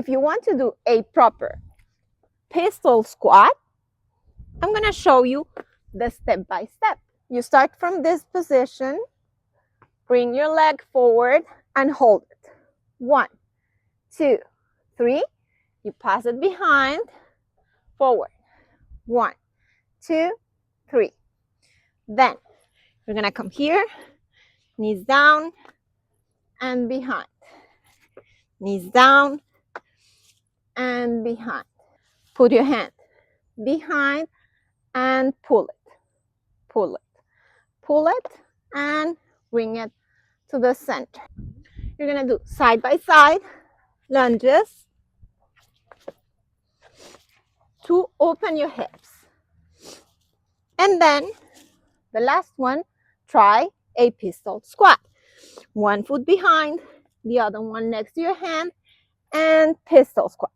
if you want to do a proper pistol squat, I'm going to show you the step by step. You start from this position, bring your leg forward and hold it. 1, 2, 3. You pass it behind, forward. 1, 2, 3. Then you're going to come here, knees down and behind. Knees down and behind. Put your hand behind and pull it. Pull it. Pull it and bring it to the center. You're going to do side by side lunges to open your hips. And then the last one, try a pistol squat. One foot behind, the other one next to your hand, and pistol squat.